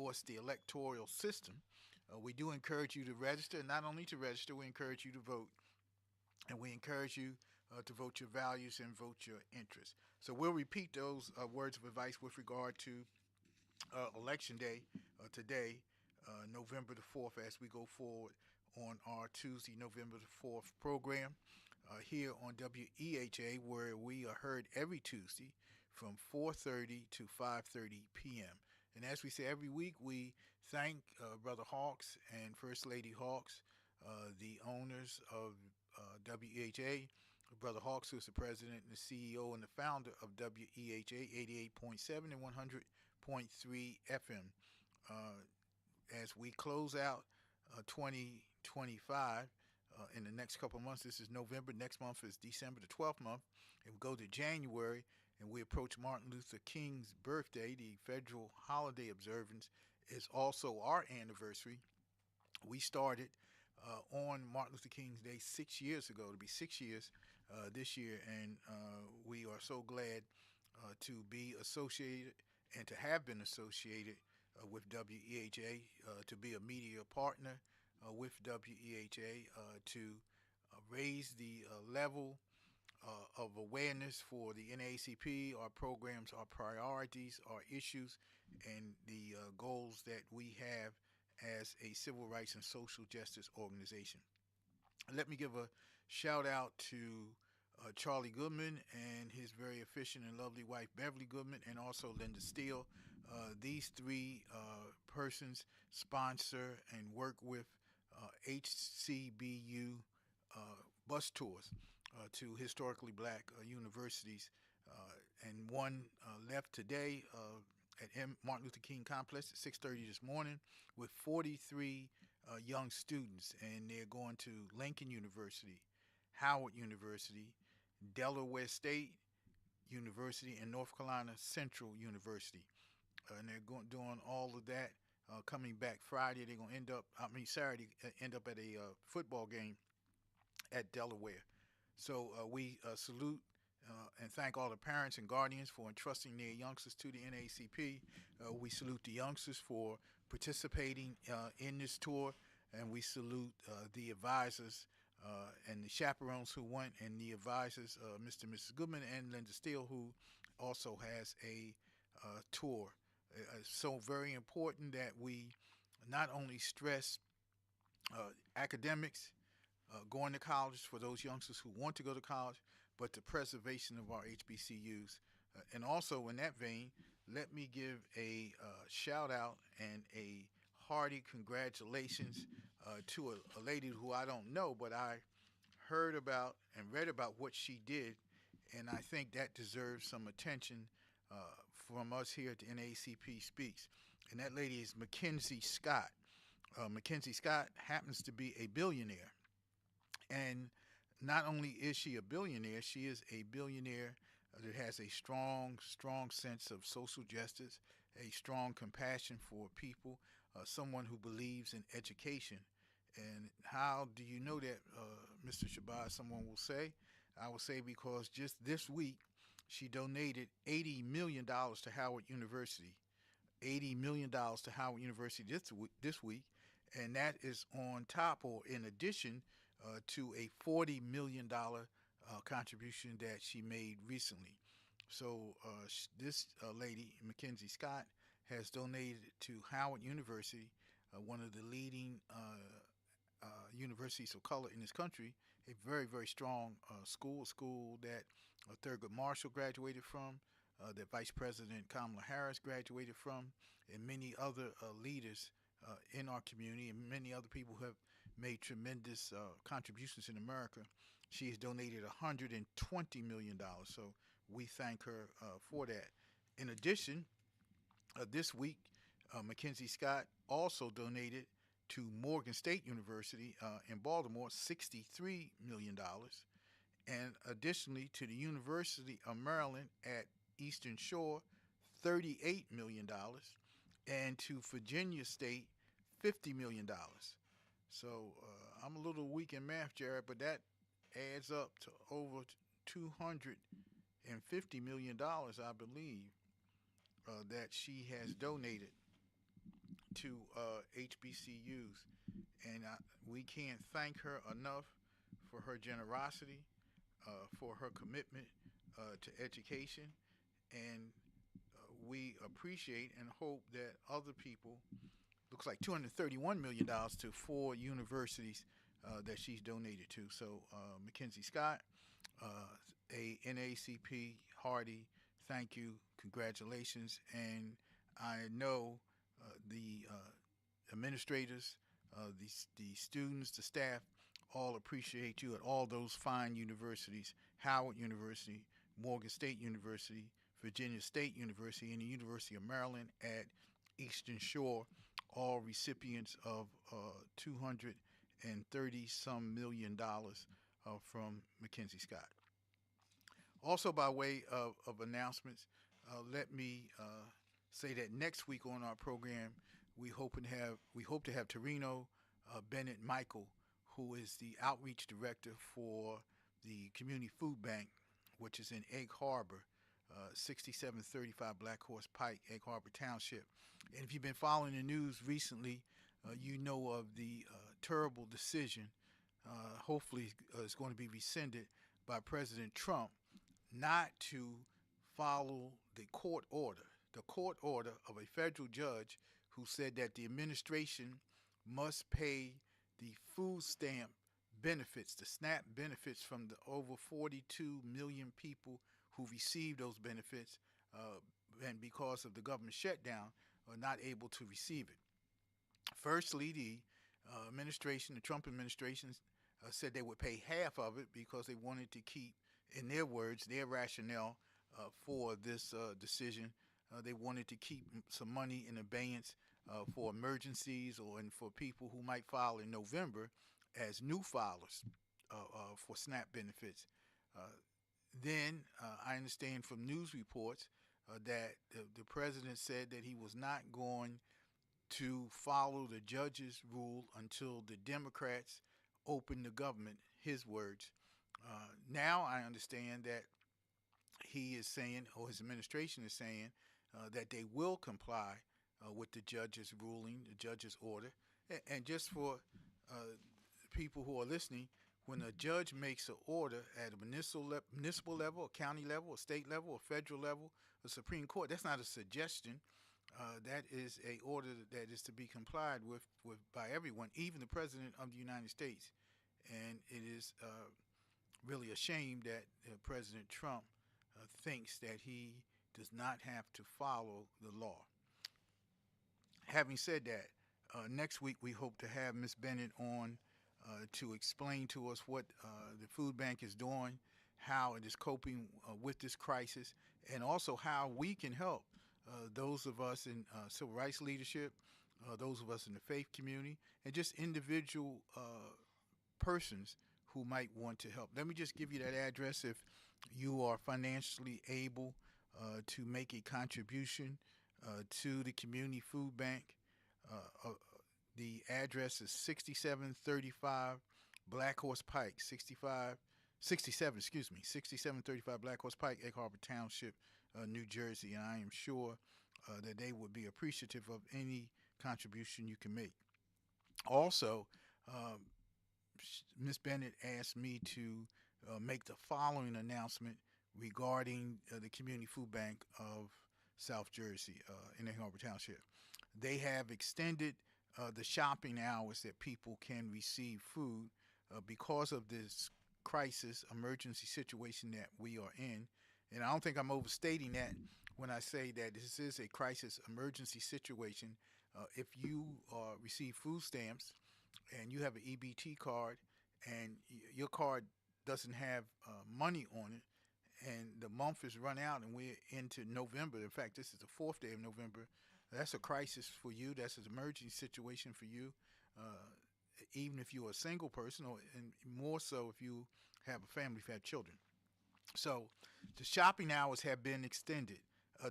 course, the electoral system. We do encourage you to register. Not only to register, we encourage you to vote. And we encourage you to vote your values and vote your interests. So we'll repeat those words of advice with regard to Election Day today, November the 4th, as we go forward on our Tuesday, November the 4th program here on WEHA, where we are heard every Tuesday from 4:30 to 5:30 p.m. And as we say every week, we thank Brother Hawks and First Lady Hawks, the owners of WEHA. Brother Hawks, who is the president and the CEO and the founder of WEHA 88.7 and 100.3 FM. Uh, as we close out 2025 in the next couple of months, this is November, next month is December, the 12th month, and we go to January and we approach Martin Luther King's birthday. The federal holiday observance is also our anniversary. We started on Martin Luther King's Day 6 years ago, to be 6 years this year, and we are so glad to be associated and to have been associated with WEHA, to be a media partner with WEHA, to raise the level of awareness for the NAACP, our programs, our priorities, our issues, and the goals that we have as a civil rights and social justice organization. Let me give a shout out to Charlie Goodman and his very efficient and lovely wife Beverly Goodman, and also Linda Steele. These three persons sponsor and work with HCBU bus tours to historically black universities, and one left today at Martin Luther King Complex at 6:30 this morning with 43 young students, and they're going to Lincoln University, Howard University, Delaware State University, and North Carolina Central University. And they're doing all of that. Coming back Friday, they're going to Saturday, end up at a football game at Delaware. So we salute and thank all the parents and guardians for entrusting their youngsters to the NAACP. We salute the youngsters for participating in this tour, and we salute the advisors and the chaperones who went, and the advisors, Mr. and Mrs. Goodman and Linda Steele, who also has a tour. So very important that we not only stress academics, going to college for those youngsters who want to go to college, but the preservation of our HBCUs. And also in that vein, let me give a shout out and a hearty congratulations to a lady who I don't know, but I heard about and read about what she did, and I think that deserves some attention from us here at the NAACP Speaks. And that lady is Mackenzie Scott. Mackenzie Scott happens to be a billionaire. And not only is she a billionaire, she is a billionaire that has a strong, strong sense of social justice, a strong compassion for people, someone who believes in education. And how do you know that, Mr. Shabazz, someone will say? I will say because just this week, she donated $80 million to Howard University. $80 million to Howard University this week, and that is on top or in addition to a $40 million contribution that she made recently. So this lady, Mackenzie Scott, has donated to Howard University, one of the leading universities of color in this country, a very, very strong school that Thurgood Marshall graduated from, that Vice President Kamala Harris graduated from, and many other leaders in our community, and many other people who have made tremendous contributions in America. She has donated $120 million, so we thank her for that. In addition, this week, Mackenzie Scott also donated to Morgan State University in Baltimore $63 million, and additionally to the University of Maryland at Eastern Shore $38 million, and to Virginia State $50 million. So I'm a little weak in math, Jared, but that adds up to over $250 million, I believe, that she has donated to HBCUs, and we can't thank her enough for her generosity, for her commitment to education, and we appreciate and hope that other people, looks like $231 million to 4 universities that she's donated to. So Mackenzie Scott, a NAACP Hardy, thank you, congratulations, and I know the administrators, the students, the staff, all appreciate you at all those fine universities: Howard University, Morgan State University, Virginia State University, and the University of Maryland at Eastern Shore, all recipients of 230 some $million from Mackenzie Scott. Also, by way of announcements, let me say that next week on our program, we hope to have Torino Bennett Michael, who is the outreach director for the Community Food Bank, which is in Egg Harbor, 6735 Black Horse Pike, Egg Harbor Township. And if you've been following the news recently, you know of the terrible decision, hopefully it's going to be rescinded by President Trump, not to follow the court order of a federal judge who said that the administration must pay the food stamp benefits, the SNAP benefits from the over 42 million people who receive those benefits, and because of the government shutdown, are not able to receive it. Firstly, the administration, the Trump administration, said they would pay half of it because they wanted to keep, in their words, their rationale for this decision. They wanted to keep some money in abeyance for emergencies and for people who might file in November as new filers for SNAP benefits. Then I understand from news reports that the president said that he was not going to follow the judge's rule until the Democrats opened the government, his words. Now I understand that he is saying, or his administration is saying, that they will comply with the judge's ruling, the judge's order. And just for people who are listening, when a judge makes an order at a municipal level, a county level, a state level, a federal level, a Supreme Court, that's not a suggestion. That is a order that is to be complied with by everyone, even the President of the United States. And it is really a shame that President Trump thinks that he does not have to follow the law. Having said that, next week we hope to have Ms. Bennett on to explain to us what the food bank is doing, how it is coping with this crisis, and also how we can help those of us in civil rights leadership, those of us in the faith community, and just individual persons who might want to help. Let me just give you that address if you are financially able to make a contribution to the Community Food Bank. The address is 6735 Black Horse Pike, 6735 Black Horse Pike, Egg Harbor Township, New Jersey. And I am sure that they would be appreciative of any contribution you can make. Also, Ms. Bennett asked me to make the following announcement regarding the Community Food Bank of South Jersey in Egg Harbor Township. They have extended the shopping hours that people can receive food because of this crisis, emergency situation that we are in. And I don't think I'm overstating that when I say that this is a crisis emergency situation. If you receive food stamps and you have an EBT card and your card doesn't have money on it, and the month is run out and we're into November. In fact, this is the 4th day of November. That's a crisis for you. That's an emergency situation for you, even if you're a single person, and more so if you have a family, if you have children. So the shopping hours have been extended.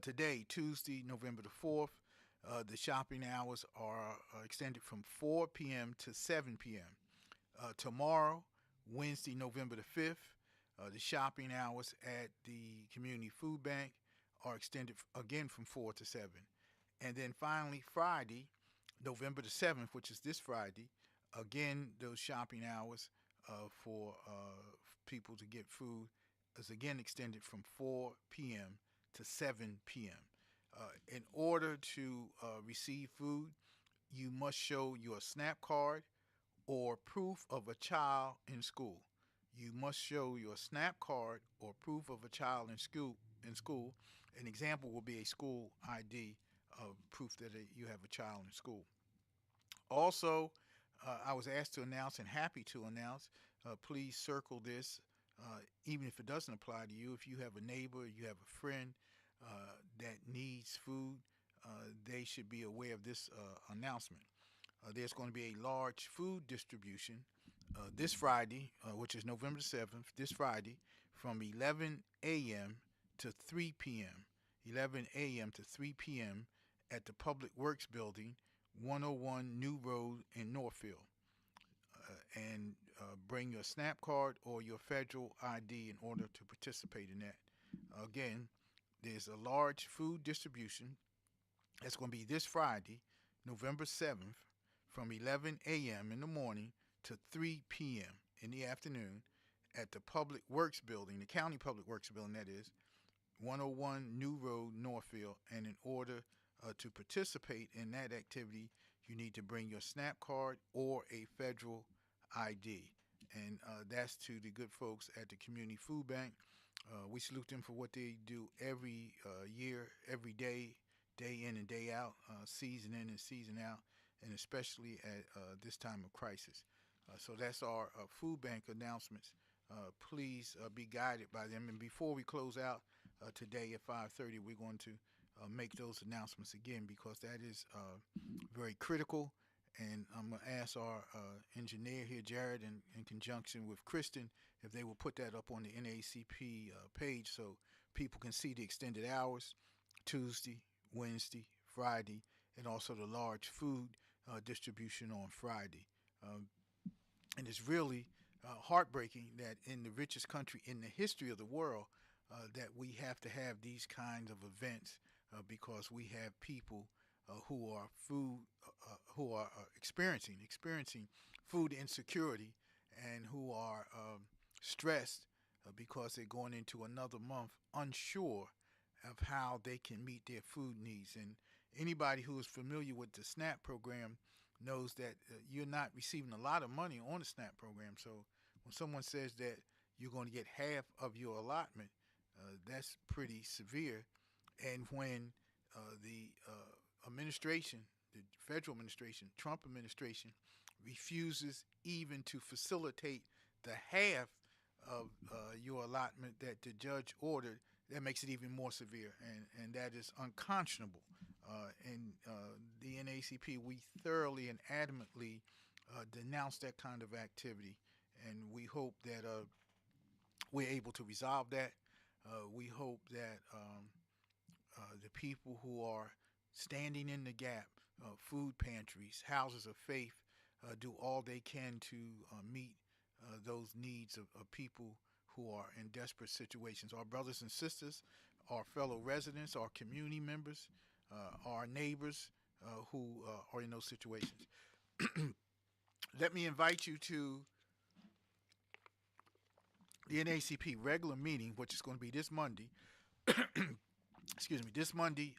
Today, Tuesday, November the 4th, the shopping hours are extended from 4 p.m. to 7 p.m. Tomorrow, Wednesday, November the 5th, the shopping hours at the Community Food Bank are extended again from 4 to 7. And then finally, Friday, November the 7th, which is this Friday, again, those shopping hours for people to get food is again extended from 4 p.m. to 7 p.m. In order to receive food, you must show your SNAP card or proof of a child in school. You must show your SNAP card or proof of a child in school. In school, an example will be a school ID proof that you have a child in school. Also, I was asked to announce and happy to announce. Please circle this, even if it doesn't apply to you. If you have a neighbor, you have a friend that needs food, they should be aware of this announcement. There's going to be a large food distribution this Friday, which is November 7th, this Friday, from 11 a.m. to 3 p.m. 11 a.m. to 3 p.m. at the Public Works Building, 101 New Road in Northfield. And bring your SNAP card or your federal ID in order to participate in that. Again, there's a large food distribution that's going to be this Friday, November 7th, from 11 a.m. in the morning to 3 p.m. in the afternoon at the Public Works Building, the County Public Works Building, that is, 101 New Road, Northfield. And in order to participate in that activity, you need to bring your SNAP card or a federal ID. And that's to the good folks at the Community Food Bank. We salute them for what they do every year, every day, day in and day out, season in and season out, and especially at this time of crisis. So that's our food bank announcements. Please be guided by them. And before we close out today at 5:30, we're going to make those announcements again because that is very critical. And I'm going to ask our engineer here, Jared, in conjunction with Kristen, if they will put that up on the NAACP page so people can see the extended hours, Tuesday, Wednesday, Friday, and also the large food distribution on Friday. Um, and it's really heartbreaking that in the richest country in the history of the world, that we have to have these kinds of events because we have people who are who are experiencing food insecurity and who are stressed because they're going into another month unsure of how they can meet their food needs. And anybody who is familiar with the SNAP program knows that you're not receiving a lot of money on the SNAP program. So when someone says that you're going to get half of your allotment, that's pretty severe. And when the administration, the federal administration, Trump administration, refuses even to facilitate the half of your allotment that the judge ordered, that makes it even more severe, and that is unconscionable. In the NAACP, we thoroughly and adamantly denounce that kind of activity, and we hope that we're able to resolve that. We hope that the people who are standing in the gap, food pantries, houses of faith, do all they can to meet those needs of people who are in desperate situations. Our brothers and sisters, our fellow residents, our community members, our neighbors who are in those situations. Let me invite you to the NAACP regular meeting, which is going to be this Monday. Excuse me, this Monday,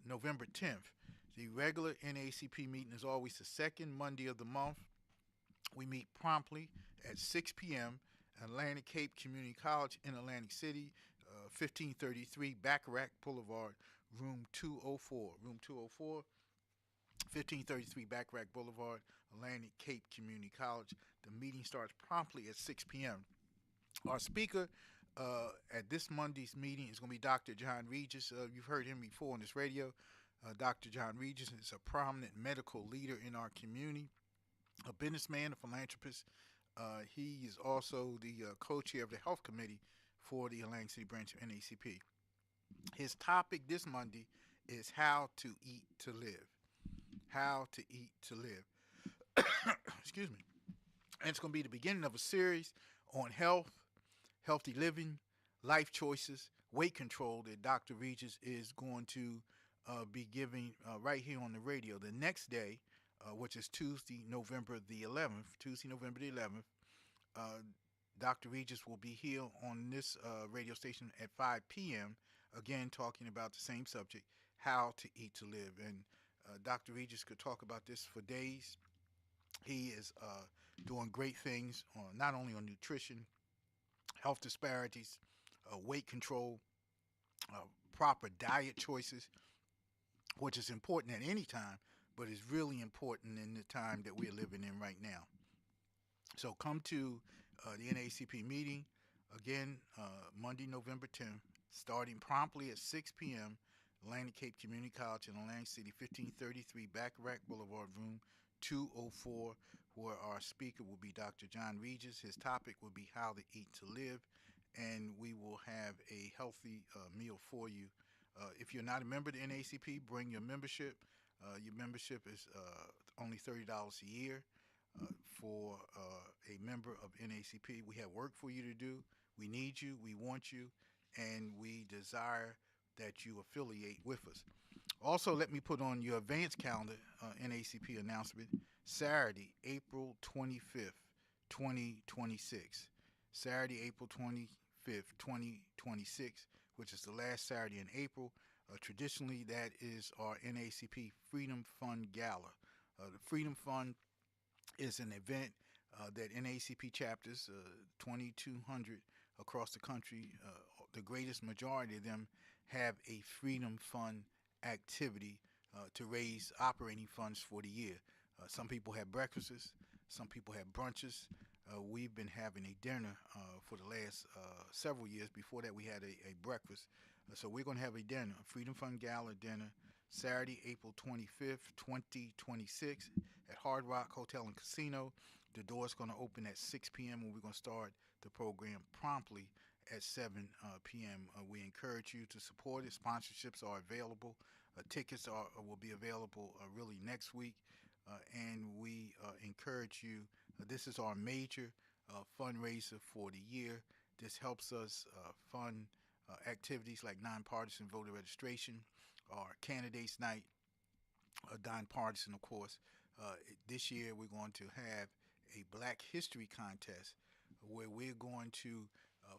November 10th. The regular NAACP meeting is always the second Monday of the month. We meet promptly at 6 p.m. at Atlantic Cape Community College in Atlantic City, 1533 Bacharach Boulevard, room 204. Room 204, 1533 Bacharach Boulevard, Atlantic Cape Community College. The meeting starts promptly at 6 p.m. Our speaker at this Monday's meeting is going to be Dr. John Regis. You've heard him before on this radio. Dr. John Regis is a prominent medical leader in our community, a businessman, a philanthropist. He is also the co-chair of the health committee for the Atlantic City branch of NAACP. His topic this Monday is how to eat to live. How to eat to live. Excuse me. And it's going to be the beginning of a series on health, healthy living, life choices, weight control that Dr. Regis is going to be giving right here on the radio. The next day, which is Tuesday, November the 11th, uh, Dr. Regis will be here on this radio station at 5 p.m. Again, talking about the same subject, how to eat to live. And Dr. Regis could talk about this for days. He is doing great things on not only on nutrition, health disparities, weight control, uh, proper diet choices, which is important at any time, but is really important in the time that we're living in right now. So come to the NAACP meeting again Monday, November 10th, starting promptly at 6 p.m. Atlantic Cape Community College in Atlantic City, 1533 Bacharach Boulevard, room 204, where our speaker will be Dr. John Regis. His topic will be how to eat to live, and we will have a healthy meal for you. If you're not a member of the NAACP, bring your membership. Your membership is only $30 a year for a member of NAACP. We have work for you to do. We need you. We want you. And we desire that you affiliate with us. Also, let me put on your advance calendar NAACP announcement. Saturday, April 25th, 2026. Saturday, April 25th, 2026, which is the last Saturday in April. Traditionally, that is our NAACP Freedom Fund Gala. The Freedom Fund is an event that NAACP chapters, 2,200 across the country, the greatest majority of them have a Freedom Fund activity to raise operating funds for the year. Some people have breakfasts, some people have brunches. We've been having a dinner for the last several years. Before that, we had a breakfast. So we're going to have a dinner, a Freedom Fund Gala dinner, Saturday, April 25th, 2026 at Hard Rock Hotel and Casino. The door's going to open at 6 p.m. and we're going to start the program promptly at 7 p.m. We encourage you to support it. Sponsorships are available. Tickets will be available really next week. And we encourage you. This is our major fundraiser for the year. This helps us fund activities like nonpartisan voter registration, our candidates night, nonpartisan, of course. This year we're going to have a Black History contest where we're going to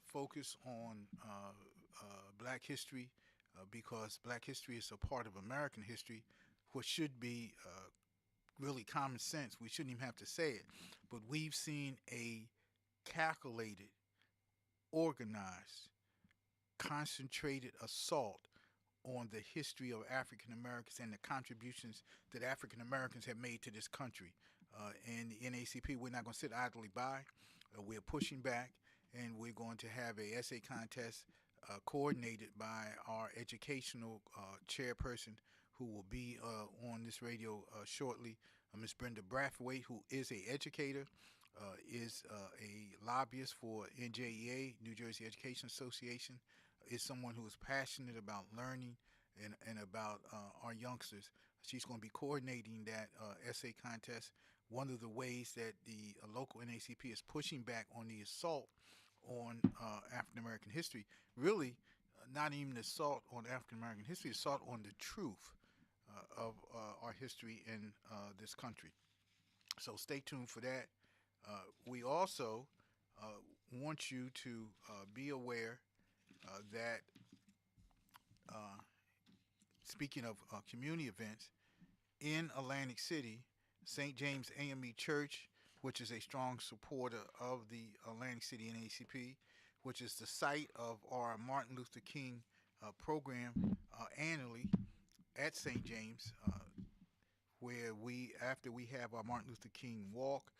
focus on Black history because Black history is a part of American history, which should be really common sense. We shouldn't even have to say it, but we've seen a calculated, organized, concentrated assault on the history of African Americans and the contributions that African Americans have made to this country. And the NAACP, we're not going to sit idly by. We're pushing back, and we're going to have a essay contest coordinated by our educational chairperson, who will be on this radio shortly, Ms. Brenda Brathwaite, who is an educator, is a lobbyist for NJEA, New Jersey Education Association, is someone who is passionate about learning and about our youngsters. She's going to be coordinating that essay contest. One of the ways that the local NAACP is pushing back on the assault on African American history, really not even the assault on African American history, assault on the truth of our history in this country. So stay tuned for that. We also want you to be aware that speaking of community events, in Atlantic City, St. James AME Church, which is a strong supporter of the Atlantic City NAACP, which is the site of our Martin Luther King program annually at St. James, where after we have our Martin Luther King walk,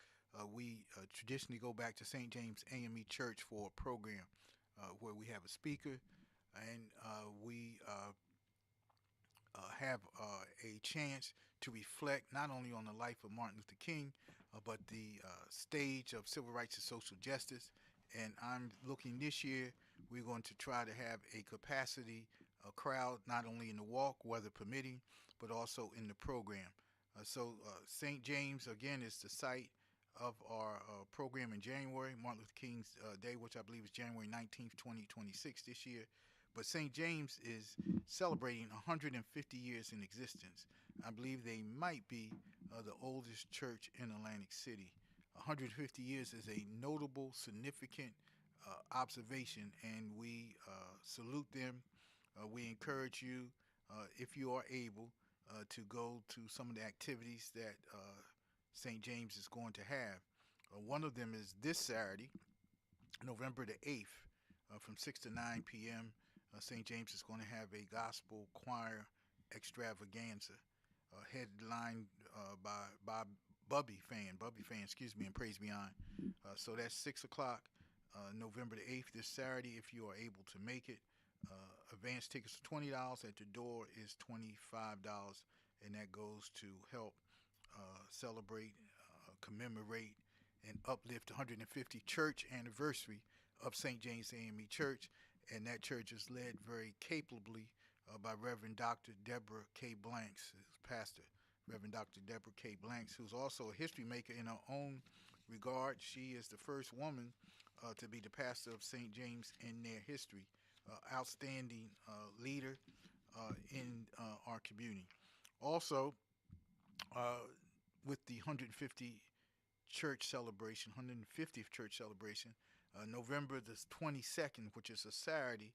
we traditionally go back to St. James AME Church for a program where we have a speaker, and we have a chance to reflect not only on the life of Martin Luther King, but the stage of civil rights and social justice. And I'm looking this year, we're going to try to have a capacity crowd, not only in the walk, weather permitting, but also in the program. So St. James, again, is the site of our program in January, Martin Luther King's Day, which I believe is January 19th, 2026 this year. But St. James is celebrating 150 years in existence. I believe they might be the oldest church in Atlantic City. 150 years is a notable, significant observation, and we salute them. We encourage you, if you are able, to go to some of the activities that St. James is going to have. One of them is this Saturday, November the 8th, from 6 to 9 p.m. St. James is going to have a gospel choir extravaganza, headlined by Bubby Fan, excuse me, and Praise Beyond. So that's 6 o'clock, November the 8th, this Saturday, if you are able to make it. Advance tickets are $20. At the door is $25, and that goes to help celebrate, commemorate, and uplift the 150 church anniversary of St. James AME Church. And that church is led very capably by Reverend Dr. Deborah K. Blanks, who's pastor. Reverend Dr. Deborah K. Blanks, who's also a history maker in her own regard. She is the first woman to be the pastor of St. James in their history. Outstanding leader in our community. Also, with the 150 church celebration, 150th church celebration, November the 22nd, which is a Saturday,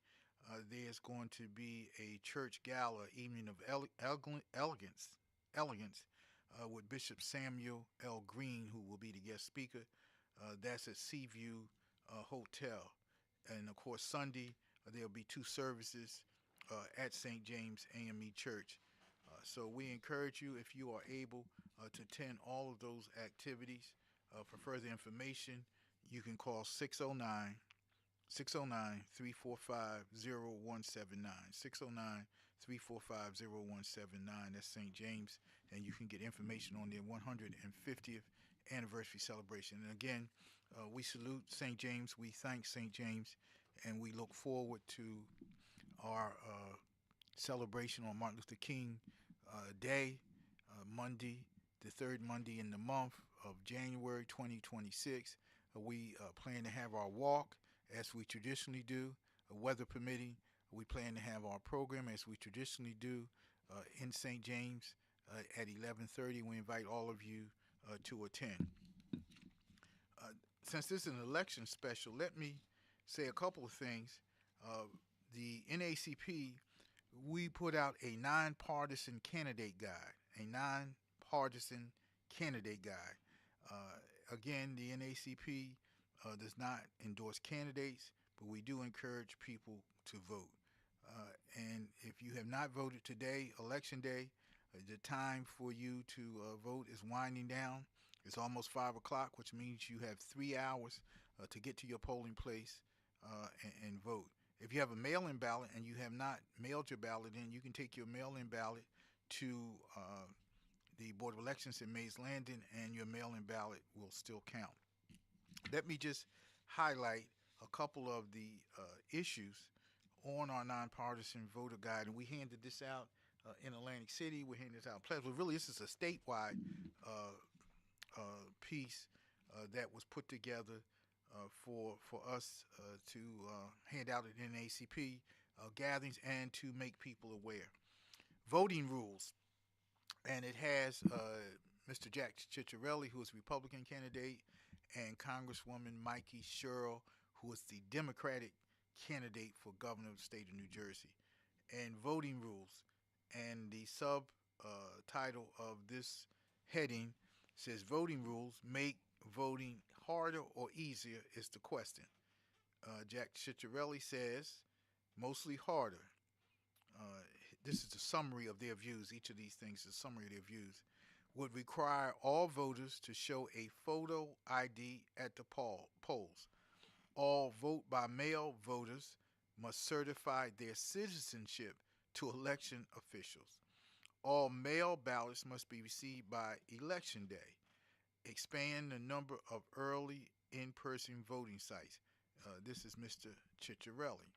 there's going to be a church gala, evening of elegance, with Bishop Samuel L. Green, who will be the guest speaker. That's at Seaview Hotel. And of course, Sunday, there'll be two services at St. James AME Church. So we encourage you, if you are able, to attend all of those activities. For further information, you can call 609 345 0179. 609 345 0179. That's St. James. And you can get information on their 150th anniversary celebration. And again, we salute St. James. We thank St. James. And we look forward to our celebration on Martin Luther King Day, Monday, the third Monday in the month of January 2026. We plan to have our walk as we traditionally do, weather permitting. We plan to have our program as we traditionally do in St. James at 11:30. We invite all of you to attend. Since this is an election special, let me say a couple of things. The NACP, we put out a nonpartisan candidate guide, Again, the NACP does not endorse candidates, but we do encourage people to vote. And if you have not voted today, Election Day, the time for you to vote is winding down. It's almost 5 o'clock, which means you have 3 hours to get to your polling place and vote. If you have a mail-in ballot and you have not mailed your ballot in, you can take your mail-in ballot to the Board of Elections in Mays Landing, and your mail-in ballot will still count. Let me just highlight a couple of the issues on our nonpartisan voter guide, and we handed this out in Atlantic City. We handed this out in Pleasantville. Really, this is a statewide piece that was put together for us to hand out at NACP gatherings and to make people aware. Voting rules, and it has Mr. Jack Ciccarelli, who is a Republican candidate, and Congresswoman Mikey Sherrill, who is the Democratic candidate for governor of the state of New Jersey. And voting rules, and the subtitle of this heading says, voting rules make voting harder or easier is the question. Jack Ciccarelli says, mostly harder. This is the summary of their views. Each of these things is a summary of their views. Would require all voters to show a photo ID at the polls. All vote by mail voters must certify their citizenship to election officials. All mail ballots must be received by Election Day. Expand the number of early in-person voting sites. This is Mr. Ciccarelli.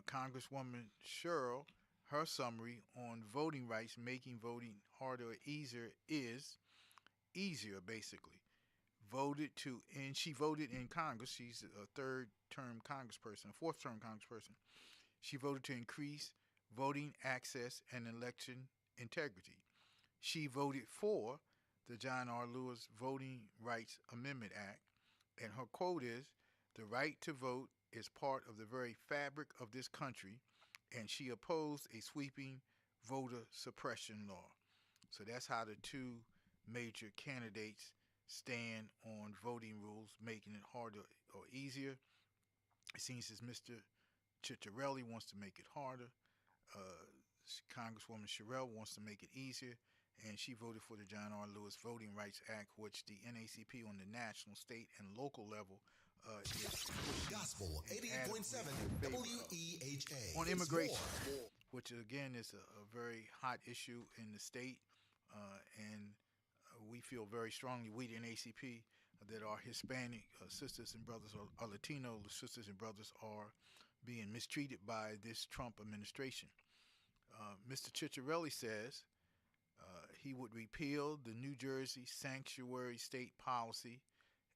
Congresswoman Sherrill, her summary on voting rights, making voting harder or easier is easier, basically. And she voted in Congress. She's a fourth-term Congressperson. She voted to increase voting access and election integrity. She voted for the John R. Lewis Voting Rights Amendment Act, and her quote is, "The right to vote is part of the very fabric of this country," and she opposed a sweeping voter suppression law. So that's how the two major candidates stand on voting rules, making it harder or easier. It seems as Mr. Ciccarelli wants to make it harder. Uh, Congresswoman Sherrill wants to make it easier, and she voted for the John R. Lewis Voting Rights Act, which the NACP on the national, state, and local level is pushing Gospel and 88.7 advocating in favor of. WEHA. On It's immigration, more. which again is a very hot issue in the state, and we feel very strongly, we the NACP, that our Hispanic sisters and brothers, or our Latino sisters and brothers, are being mistreated by this Trump administration. Mr. Ciccarelli says he would repeal the New Jersey sanctuary state policy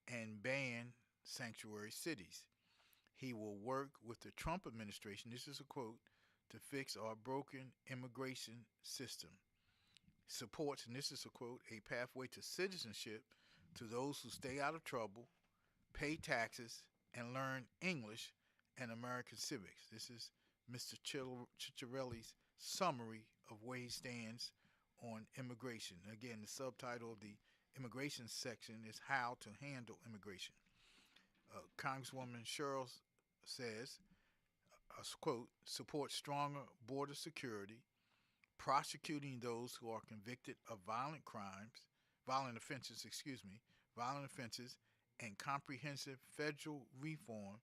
and ban sanctuary cities. He will work with the Trump administration, this is a quote, to fix our broken immigration system. Supports, and this is a quote, a pathway to citizenship to those who stay out of trouble, pay taxes, and learn English and American civics. This is Mr. Ciccarelli's summary of where he stands on immigration. Again, the subtitle of the immigration section is How to Handle Immigration. Congresswoman Sherrill says, quote, support stronger border security, prosecuting those who are convicted of violent offenses, and comprehensive federal reform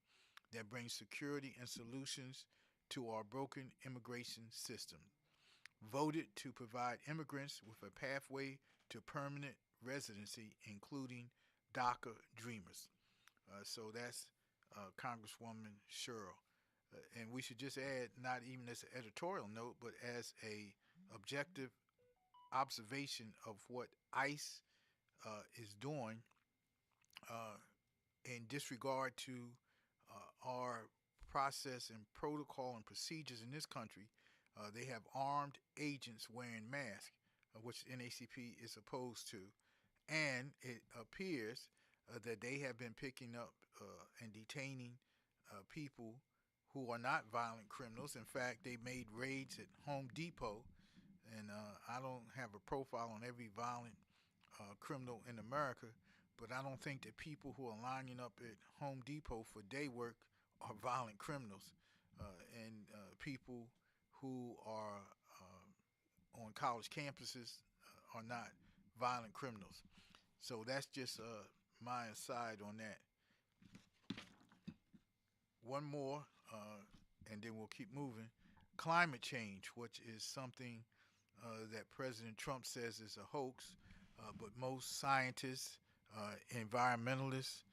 that brings security and solutions to our broken immigration system. Voted to provide immigrants with a pathway to permanent residency, including DACA dreamers. So that's Congresswoman Sherrill. And we should just add, not even as an editorial note, but as a objective observation of what ICE is doing in disregard to our process and protocol and procedures in this country. They have armed agents wearing masks, which NACP is opposed to, and it appears that they have been picking up and detaining people who are not violent criminals. In fact, they made raids at Home Depot, and I don't have a profile on every violent criminal in America, but I don't think that people who are lining up at Home Depot for day work are violent criminals, and people who are on college campuses are not violent criminals. So that's just my aside on that. One more, and then we'll keep moving. Climate change, which is something that President Trump says is a hoax, but most scientists, environmentalists,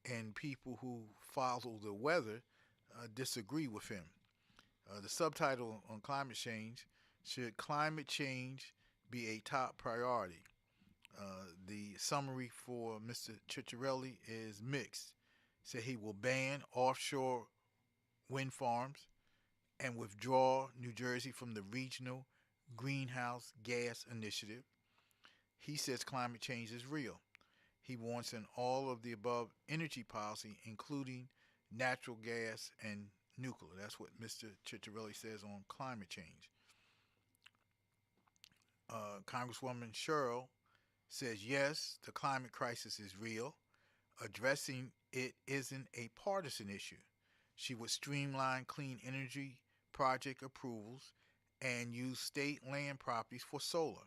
and people who follow the weather disagree with him. The subtitle on climate change: should climate change be a top priority? The summary for Mr. Ciccarelli is mixed. Said he will ban offshore wind farms and withdraw New Jersey from the regional greenhouse gas initiative. He says climate change is real. He wants an all of the above energy policy, including natural gas and nuclear. That's what Mr. Ciccarelli says on climate change. Congresswoman Sherrill says, yes, the climate crisis is real. Addressing it isn't a partisan issue. She would streamline clean energy project approvals and use state land properties for solar.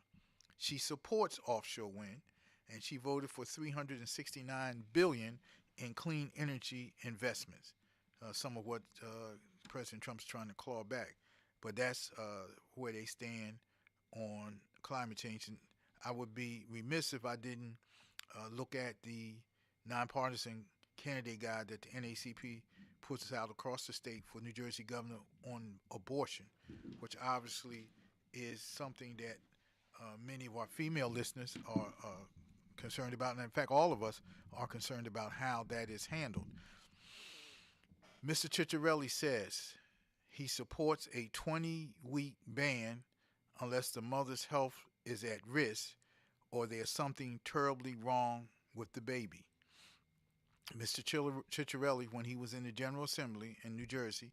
She supports offshore wind, and she voted for $369 billion in clean energy investments, some of what President Trump's trying to claw back. But that's where they stand on climate change. And I would be remiss if I didn't look at the nonpartisan candidate guide that the NACP puts out across the state for New Jersey governor on abortion, which obviously is something that many of our female listeners are concerned about, and in fact all of us are concerned about how that is handled. Mr. Ciccarelli says He supports a 20-week ban unless the mother's health is at risk or there's something terribly wrong with the baby. Mr. Ciccarelli, when he was in the General Assembly in New Jersey,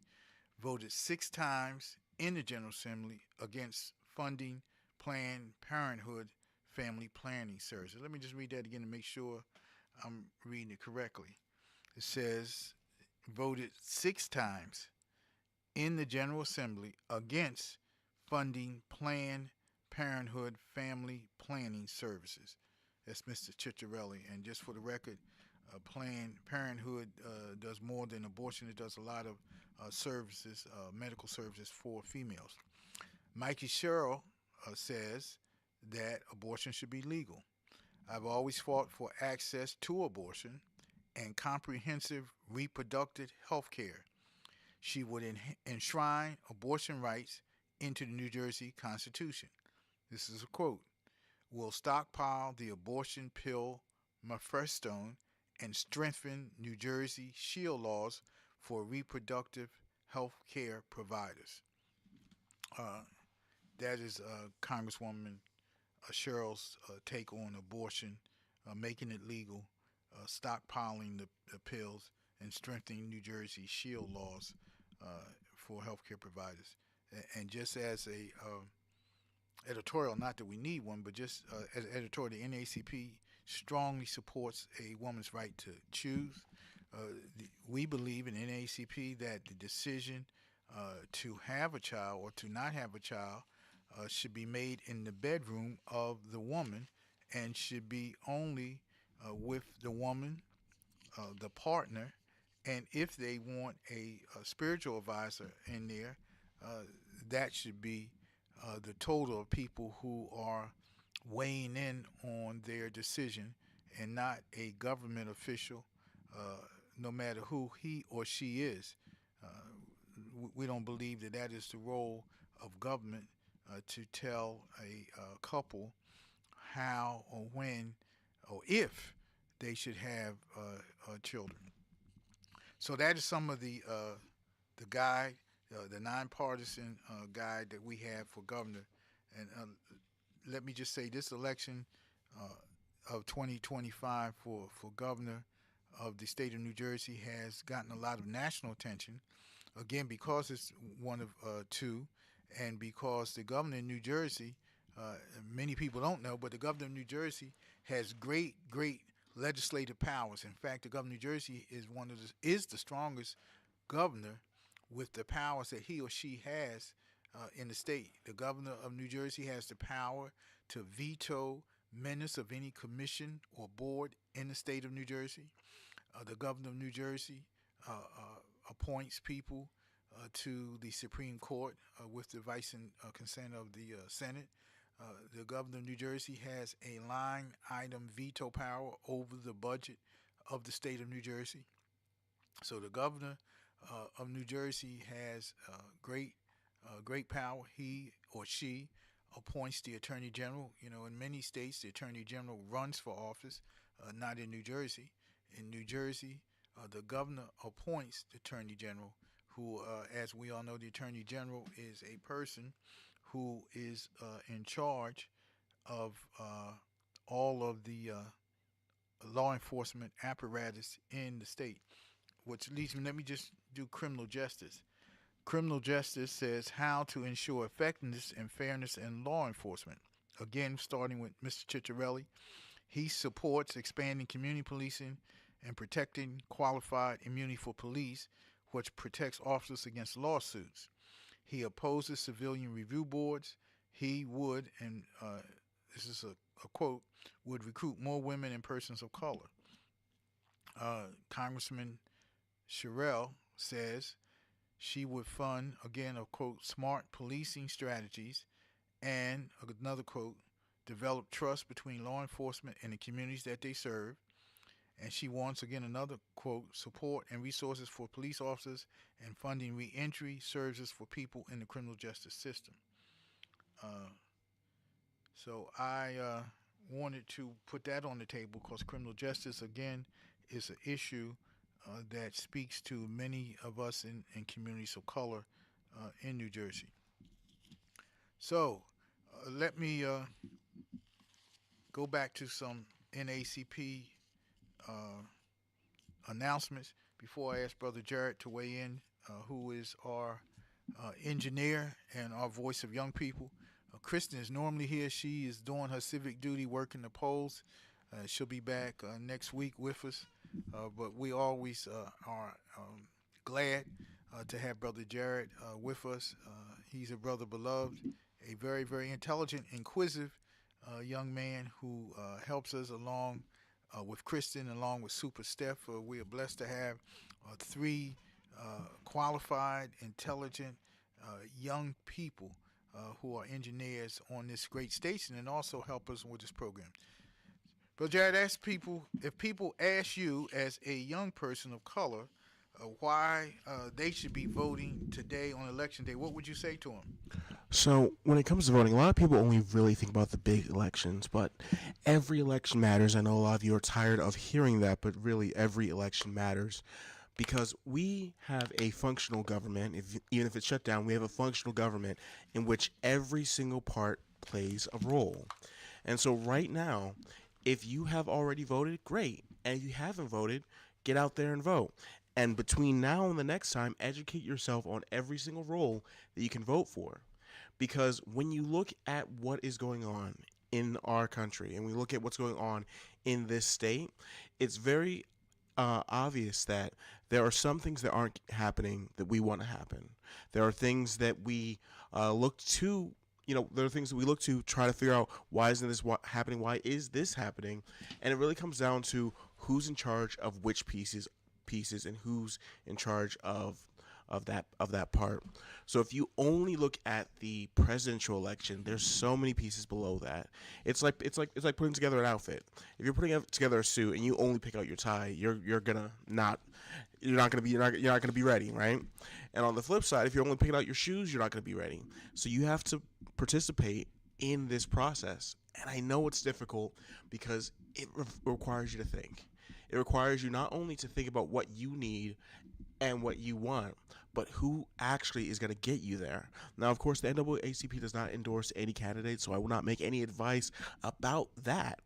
voted 6 times in the General Assembly against funding Planned Parenthood family planning services. Let me just read that again to make sure I'm reading it correctly. It says, voted 6 times in the General Assembly against funding Planned Parenthood family planning services. That's Mr. Ciccarelli. And just for the record, Planned Parenthood does more than abortion. It does a lot of services, medical services for females. Mikey Sherrill says that abortion should be legal. I've always fought for access to abortion and comprehensive reproductive health care. She would enshrine abortion rights into the New Jersey Constitution. This is a quote. We'll stockpile the abortion pill mifepristone and strengthen New Jersey shield laws for reproductive health care providers. That is Congresswoman Cheryl's take on abortion, making it legal, stockpiling the pills, and strengthening New Jersey shield laws for healthcare providers. And just as a editorial, not that we need one, but just as editorial, the NAACP strongly supports a woman's right to choose. We believe in NAACP that the decision to have a child or to not have a child should be made in the bedroom of the woman and should be only with the woman, the partner, and if they want a spiritual advisor in there, that should be the total of people who are weighing in on their decision and not a government official, no matter who he or she is. We don't believe that that is the role of government to tell a couple how or when or if they should have children. So that is some of the guide, the nonpartisan guide that we have for governor. And let me just say, this election of 2025 for governor of the state of New Jersey has gotten a lot of national attention. Again, because it's one of two, and because the governor in New Jersey, many people don't know, but the governor of New Jersey has great legislative powers. In fact, the governor of New Jersey is the strongest governor with the powers that he or she has in the state. The governor of New Jersey has the power to veto minutes of any commission or board in the state of New Jersey. The governor of New Jersey appoints people to the Supreme Court with the advice and consent of the Senate. The governor of New Jersey has a line item veto power over the budget of the state of New Jersey. So the governor of New Jersey has great power. He or she appoints the attorney general. You know, in many states, the attorney general runs for office, not in New Jersey. In New Jersey, the governor appoints the attorney general, who, as we all know, the attorney general is a person who is in charge of all of the law enforcement apparatus in the state. Which leads me, let me just do criminal justice. Criminal justice says how to ensure effectiveness and fairness in law enforcement. Again, starting with Mr. Ciccarelli, he supports expanding community policing and protecting qualified immunity for police, which protects officers against lawsuits. He opposes civilian review boards. He would, and this is a quote, would recruit more women and persons of color. Congressman Sherrill says she would fund, again, a quote, smart policing strategies, and another quote, develop trust between law enforcement and the communities that they serve. And she wants, again, another quote, support and resources for police officers and funding reentry services for people in the criminal justice system. So I wanted to put that on the table because criminal justice, again, is an issue that speaks to many of us in communities of color in New Jersey. So let me go back to some NACP uh, announcements before I ask Brother Jared to weigh in, who is our engineer and our voice of young people. Kristen is normally here. She is doing her civic duty, working the polls. She'll be back next week with us. But we always are glad to have Brother Jared with us. He's a brother beloved, a very, very intelligent, inquisitive young man who helps us along with Kristen, along with Super Steph. We are blessed to have three qualified, intelligent young people who are engineers on this great station and also help us with this program. But Jared, ask people if people ask you as a young person of color why they should be voting today on election day, what would you say to them? So, when it comes to voting, a lot of people only really think about the big elections, but every election matters. I know a lot of you are tired of hearing that, but really every election matters because we have a functional government. Even if it's shut down, we have a functional government in which every single part plays a role. And so, right now, if you have already voted, great. And if you haven't voted, get out there and vote. And between now and the next time, educate yourself on every single role that you can vote for. Because when you look at what is going on in our country and we look at what's going on in this state, it's very obvious that there are some things that aren't happening that we want to happen. There are things that we look to, there are things that we look to try to figure out why isn't this happening? Why is this happening? And it really comes down to who's in charge of which pieces and who's in charge of that part. So if you only look at the presidential election, there's so many pieces below that. It's like putting together an outfit. If you're putting together a suit and you only pick out your tie, you're not gonna be ready, right? And on the flip side, if you're only picking out your shoes, you're not gonna be ready. So you have to participate in this process. And I know it's difficult because it requires you to think. It requires you not only to think about what you need and what you want, but who actually is going to get you there. Now, of course, the NAACP does not endorse any candidate, so I will not make any advice about that.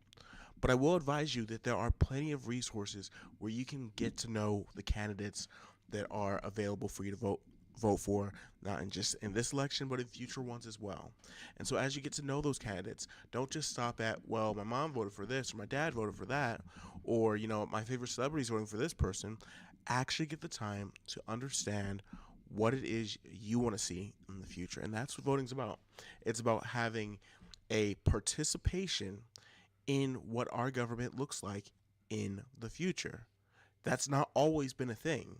But I will advise you that there are plenty of resources where you can get to know the candidates that are available for you to vote for, not in just in this election, but in future ones as well. And so as you get to know those candidates, don't just stop at, well, my mom voted for this, or my dad voted for that, or, my favorite celebrity is voting for this person. Actually get the time to understand what it is you want to see in the future. And that's what voting's about. It's about having a participation in what our government looks like in the future. That's not always been a thing.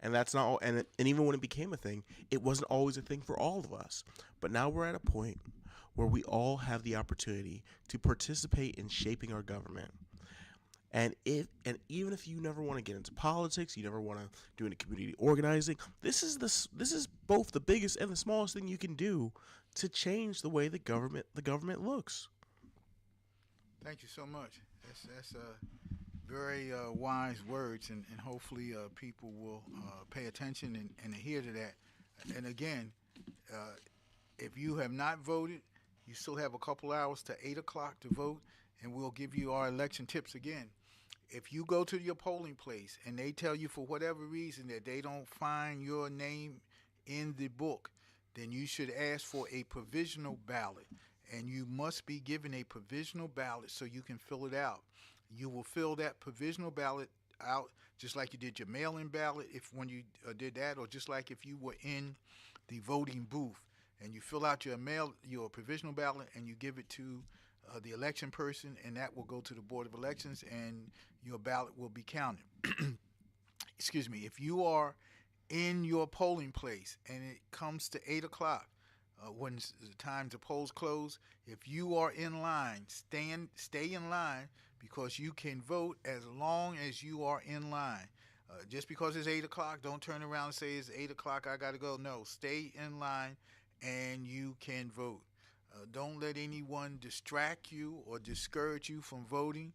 And that's not all, and even when it became a thing, it wasn't always a thing for all of us. But now we're at a point where we all have the opportunity to participate in shaping our government. And even if you never want to get into politics, you never want to do any community organizing, this is both the biggest and the smallest thing you can do to change the way the government looks. Thank you so much. That's very wise words, and hopefully people will pay attention and adhere to that. And again, uh, if you have not voted, you still have a couple hours to 8 o'clock to vote, and we'll give you our election tips again. If you go to your polling place and they tell you for whatever reason that they don't find your name in the book, then you should ask for a provisional ballot. And you must be given a provisional ballot so you can fill it out. You will fill that provisional ballot out just like you did your mail-in ballot if when you did that, or just like if you were in the voting booth and you fill out your provisional ballot and you give it to the election person, and that will go to the board of elections, and your ballot will be counted. Excuse me. If you are in your polling place and it comes to 8 o'clock, when it's the time to polls close, if you are in line, stay in line because you can vote as long as you are in line. Just because it's 8 o'clock, don't turn around and say it's 8 o'clock, I got to go. No, stay in line and you can vote. Don't let anyone distract you or discourage you from voting.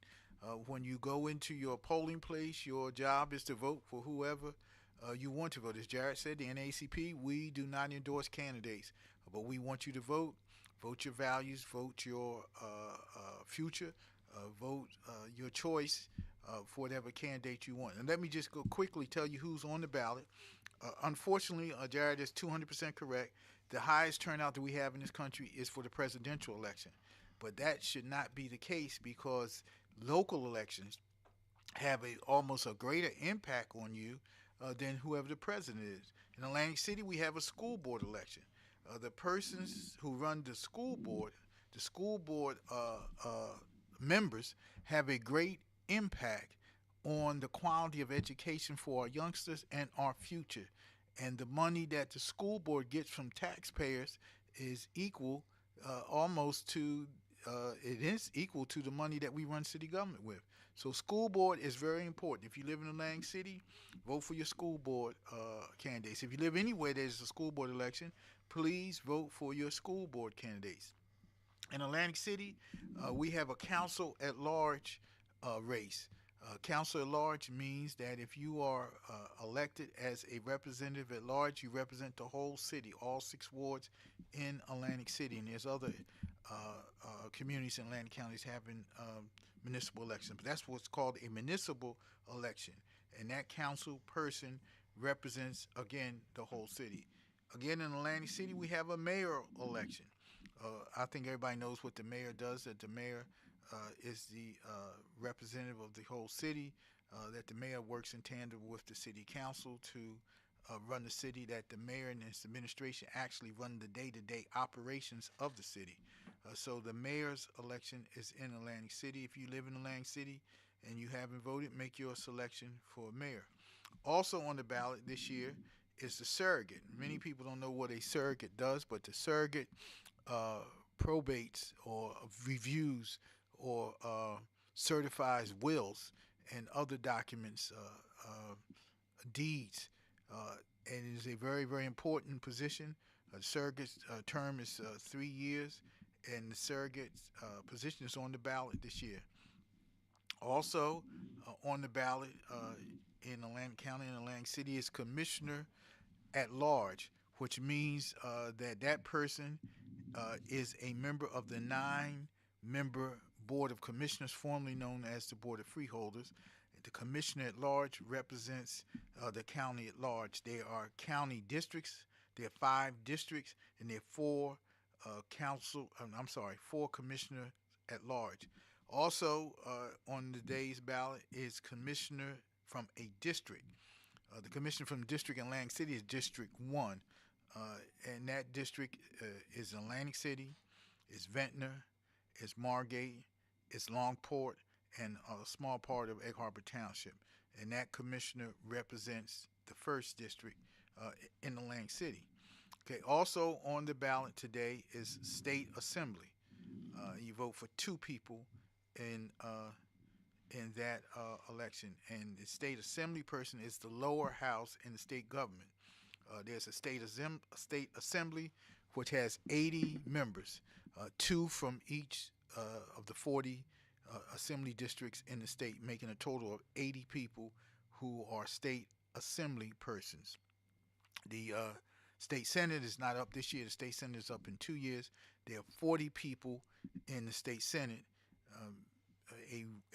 When you go into your polling place, your job is to vote for whoever you want to vote. As Jared said, the NAACP, we do not endorse candidates, but we want you to vote. Vote your values, vote your future, vote your choice for whatever candidate you want. And let me just go quickly tell you who's on the ballot. Unfortunately, Jared is 200% correct. The highest turnout that we have in this country is for the presidential election. But that should not be the case because local elections have almost a greater impact on you than whoever the president is. In Atlantic City, we have a school board election. The persons who run the school board members have a great impact on the quality of education for our youngsters and our future. And the money that the school board gets from taxpayers is equal almost to it is equal to the money that we run city government with. So school board is very important. If you live in Atlantic City, vote for your school board candidates. If you live anywhere there's a school board election, please vote for your school board candidates. In Atlantic City, we have a council at large race. Council at large means that if you are elected as a representative at large, you represent the whole city, all 6 wards in Atlantic City. And there's other communities in Atlantic counties having municipal elections. But that's what's called a municipal election. And that council person represents, again, the whole city. Again, in Atlantic City, we have a mayor election. I think everybody knows what the mayor does, that the mayor is the representative of the whole city, that the mayor works in tandem with the city council to run the city, that the mayor and his administration actually run the day-to-day operations of the city. So the mayor's election is in Atlantic City. If you live in Atlantic City and you haven't voted, make your selection for mayor. Also on the ballot this year is the surrogate. Many people don't know what a surrogate does, but the surrogate probates or reviews or certifies wills and other documents, deeds, and it is a very, very important position. The surrogate's term is 3 years, and the surrogate's position is on the ballot this year. Also on the ballot in Atlantic County and Atlantic City is commissioner at large, which means that person is a member of the 9-member Board of Commissioners, formerly known as the Board of Freeholders. The commissioner at large represents the county at large. There are county districts. There are 5 districts, and there are 4 commissioners at large. Also on today's ballot is commissioner from a district. The commissioner from the district in Atlantic City is District 1. And that district is Atlantic City, is Ventnor, is Margate, is Longport, and a small part of Egg Harbor Township. And that commissioner represents the 1st district in Atlantic City. Okay. Also on the ballot today is state assembly. You vote for 2 people in that election, and the state assembly person is the lower house in the state government. There's a state assembly which has 80 members, 2 from each of the 40 assembly districts in the state, making a total of 80 people who are state assembly persons. The state senate is not up this year. The state senate is up in 2 years. There are 40 people in the state senate,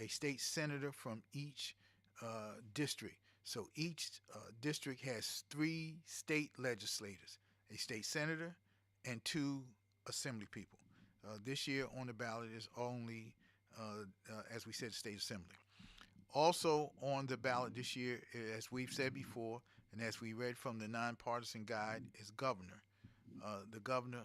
a state senator from each district. So each district has 3 state legislators, a state senator, and 2 assembly people. This year on the ballot is only, as we said, state assembly. Also on the ballot this year, as we've said before, and as we read from the nonpartisan guide, is governor. The governor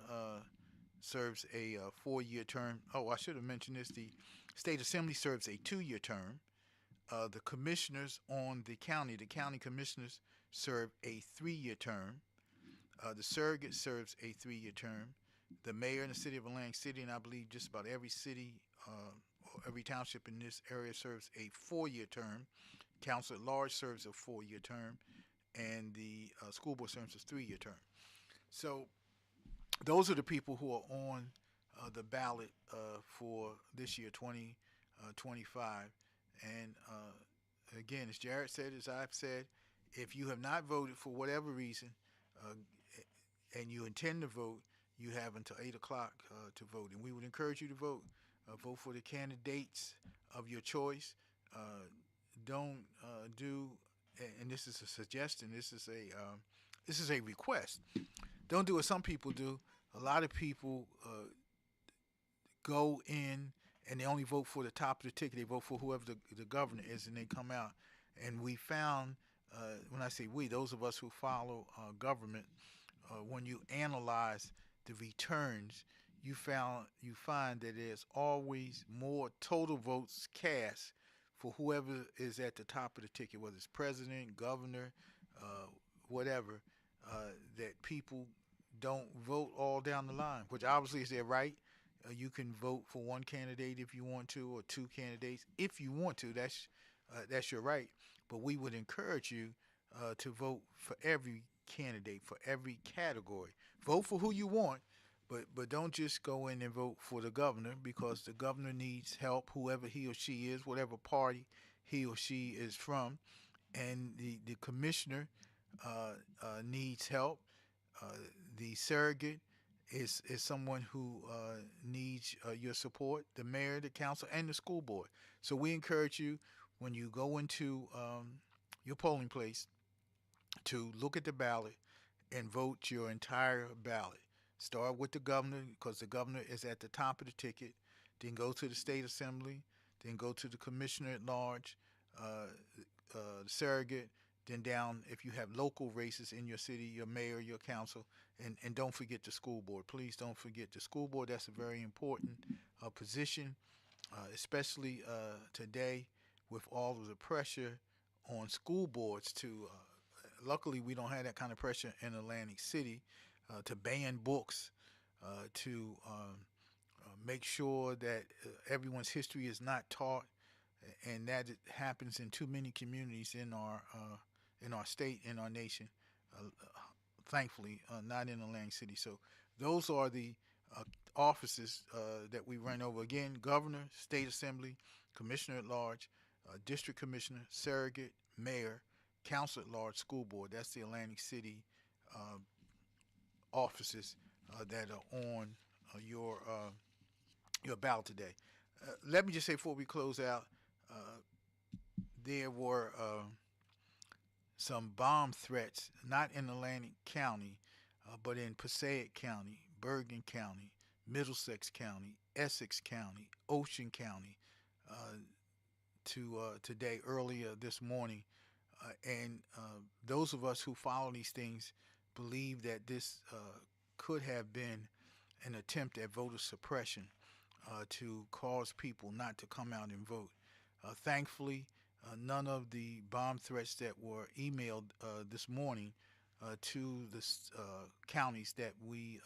serves a 4-year term. Oh, I should have mentioned this. The state assembly serves a 2-year term. The commissioners on the county commissioners, serve a 3-year term. The surrogate serves a 3-year term. The mayor in the city of Atlantic City, and I believe just about every city or every township in this area, serves a 4-year term. Council at large serves a 4-year term, and the school board serves a 3-year term. So those are the people who are on the ballot for this year, 2025. And again, as Jared said, as I've said, If you have not voted for whatever reason, uh, and you intend to vote, you have until 8 o'clock to vote. And we would encourage you to vote. Vote for the candidates of your choice. Don't do, and this is a suggestion. This is a request. Don't do what some people do. A lot of people go in and they only vote for the top of the ticket. They vote for whoever the governor is, and they come out. And we found, when I say we, those of us who follow government, when you analyze the returns, you find that there's always more total votes cast for whoever is at the top of the ticket, whether it's president, governor, uh, whatever, that people don't vote all down the line, which obviously is their right. You can vote for one candidate if you want to, or two candidates if you want to. That's your right. But we would encourage you to vote for every candidate, for every category. Vote for who you want, but don't just go in and vote for the governor, because the governor needs help, whoever he or she is, whatever party he or she is from, and the commissioner needs help. Uh, the surrogate is someone who needs your support. The mayor, the council, and the school board. So we encourage you, when you go into your polling place, to look at the ballot and vote your entire ballot. Start with the governor, because the governor is at the top of the ticket. Then go to the state assembly. Then go to the commissioner at large, uh, the surrogate. Then down, if you have local races in your city, your mayor, your council, and don't forget the school board. Please don't forget the school board. That's a very important position, especially today, with all of the pressure on school boards to. Luckily, we don't have that kind of pressure in Atlantic City, to ban books, to make sure that everyone's history is not taught, and that it happens in too many communities in our state, in our nation. Uh, Thankfully, not in Atlantic City. So those are the uh, offices that we run over. Again, governor, state assembly, commissioner at large, district commissioner, surrogate, mayor, council at large, school board. That's the Atlantic City uh, offices that are on your ballot today. Let me just say before we close out, uh, there were some bomb threats, not in Atlantic County, but in Passaic County, Bergen County, Middlesex County, Essex County, Ocean County, uh, to today, earlier this morning. And those of us who follow these things believe that this could have been an attempt at voter suppression to cause people not to come out and vote. Thankfully, none of the bomb threats that were emailed this morning to the counties that we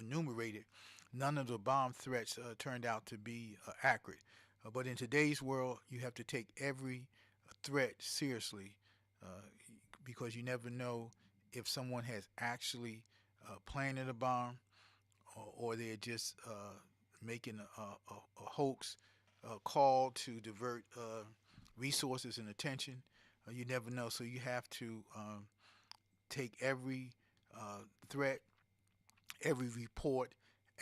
enumerated, none of the bomb threats turned out to be accurate. But in today's world, you have to take every threat seriously, uh, because you never know if someone has actually planted a bomb, or they're just making a hoax call to divert resources and attention. You never know, so you have to take every threat, every report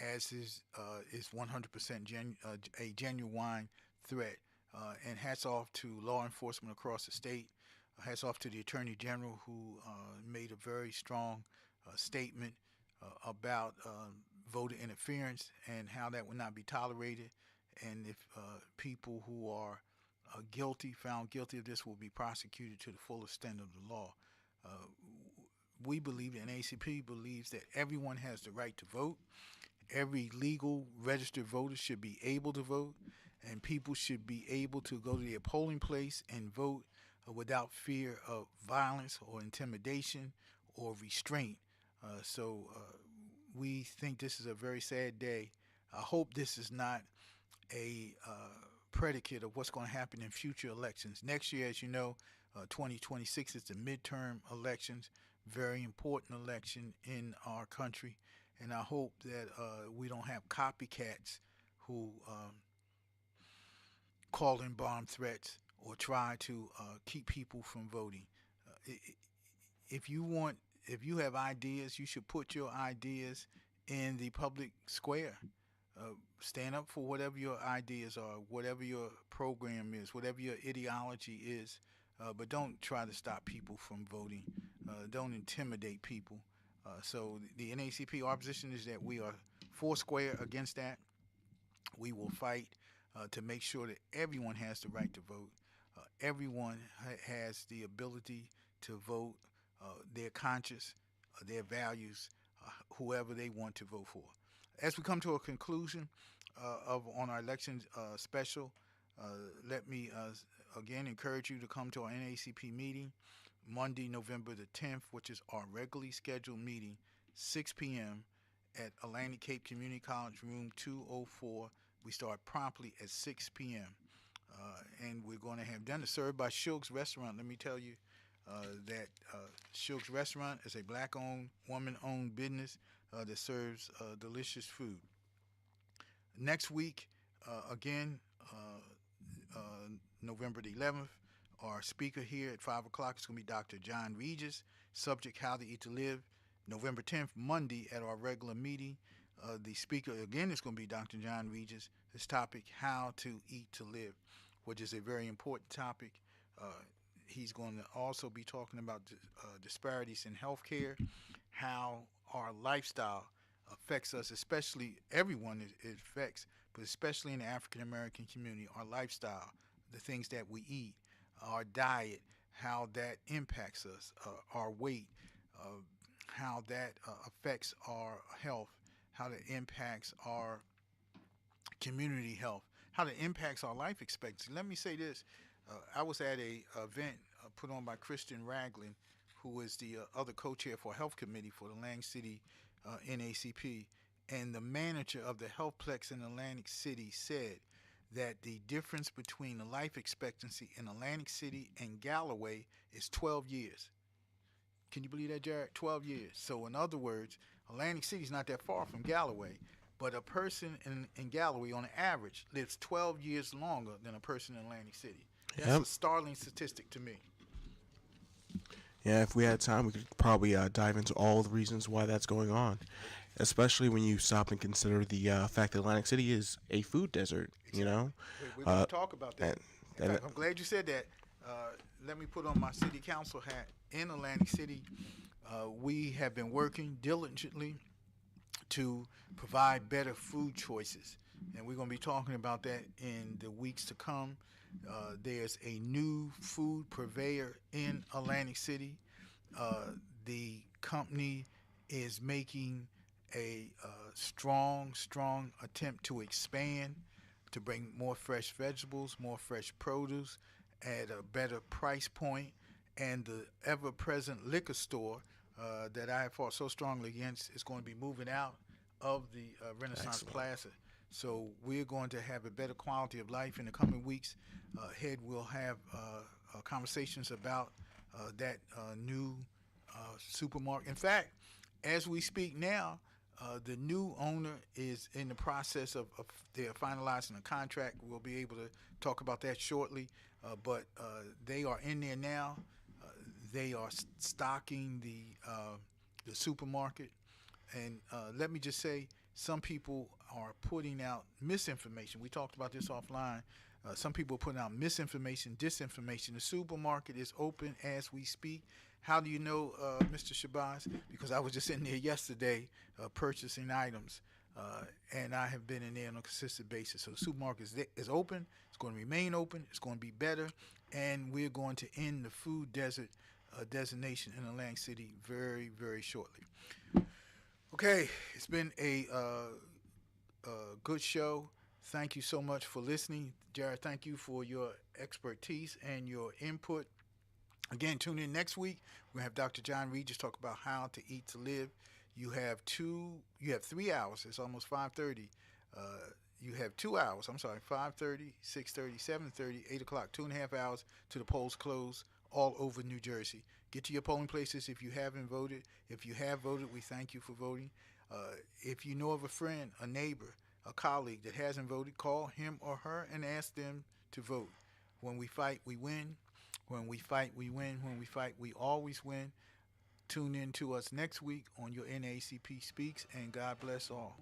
as is 100% a genuine threat. And hats off to law enforcement across the state. Hats off to the Attorney General, who made a very strong statement about voter interference and how that would not be tolerated. And if people who are found guilty of this, will be prosecuted to the full extent of the law. Uh, we believe, and ACP believes, that everyone has the right to vote. Every legal registered voter should be able to vote, and people should be able to go to their polling place and vote without fear of violence or intimidation or restraint. We think this is a very sad day. I hope this is not a predicate of what's going to happen in future elections. Next year, as you know, 2026 is the midterm elections, very important election in our country. And I hope that we don't have copycats who call in bomb threats or try to keep people from voting. if you want, if you have ideas, you should put your ideas in the public square. Stand up for whatever your ideas are, whatever your program is, whatever your ideology is. But don't try to stop people from voting. Don't intimidate people. So the NACP, our position is that we are four square against that. We will fight to make sure that everyone has the right to vote. Everyone has the ability to vote their conscience, their values, whoever they want to vote for. As we come to a conclusion of on our election special, uh, let me again encourage you to come to our NACP meeting Monday, November the 10th, which is our regularly scheduled meeting, 6 p.m. at Atlantic Cape Community College, room 204. We start promptly at 6 p.m. And we're going to have dinner served by Shug's Restaurant. Let me tell you that Shug's Restaurant is a black-owned, woman-owned business that serves delicious food. Next week, again, uh, November the 11th, our speaker here at 5 o'clock is going to be Dr. John Regis. Subject, How to Eat to Live. November 10th, Monday, at our regular meeting, the speaker again is going to be Dr. John Regis. His topic, How to Eat to Live, which is a very important topic. Uh, he's going to also be talking about disparities in healthcare, how our lifestyle affects us, especially everyone it affects, but especially in the African American community, our lifestyle, the things that we eat, our diet, how that impacts us, our weight, uh, how that affects our health, how that impacts our community health, how that impacts our life expectancy. Let me say this. I was at a event put on by Christian Ragland, who is the other co-chair for health committee for the Lang City NACP, and the manager of the Healthplex in Atlantic City said that the difference between the life expectancy in Atlantic City and Galloway is 12 years. Can you believe that, Jared? 12 years. So, in other words, Atlantic City is not that far from Galloway, but a person in Galloway, on average, lives 12 years longer than a person in Atlantic City. That's Yep. a startling statistic to me. Yeah, if we had time, we could probably dive into all the reasons why that's going on, especially when you stop and consider the fact that Atlantic City is a food desert. You Exactly. know, We're going uh, to talk about that. and, In and fact, I'm glad you said that. Let me put on my city council hat. In Atlantic City, we have been working diligently to provide better food choices. And we're going to be talking about that in the weeks to come. There's a new food purveyor in Atlantic City. The company is making a strong attempt to expand, to bring more fresh vegetables, more fresh produce at a better price point, and the ever-present liquor store that I have fought so strongly against is going to be moving out of the Renaissance excellent. Plaza. So we're going to have a better quality of life in the coming weeks. Ahead, we'll have conversations about that new supermarket. In fact, as we speak now, the new owner is in the process of they're finalizing a contract. We'll be able to talk about that shortly. But they are in there now. They are stocking the supermarket, and let me just say, some people are putting out misinformation. We talked about this offline. Some people are putting out misinformation, disinformation. The supermarket is open as we speak. How do you know, Mr. Shabazz? Because I was just in there yesterday purchasing items, and I have been in there on a consistent basis. So the supermarket is open. It's going to remain open. It's going to be better, and we're going to end the food desert designation in Atlantic City very, very shortly. Okay, it's been good show. Thank you so much for listening. Jared, thank you for your expertise and your input. Again, tune in next week. We're gonna have Dr. John Regis talk about how to eat to live. You have 3 hours. It's almost 5:30. Uh, you have 2 hours. I'm sorry, 5:30, 6:30, 7:30, 8 o'clock. 2.5 hours to the polls close all over New Jersey. Get to your polling places if you haven't voted. If you have voted, we thank you for voting. If you know of a friend, a neighbor, a colleague that hasn't voted, call him or her and ask them to vote. When we fight, we win. When we fight, we win. When we fight, we always win. Tune in to us next week on your NAACP Speaks, and God bless all.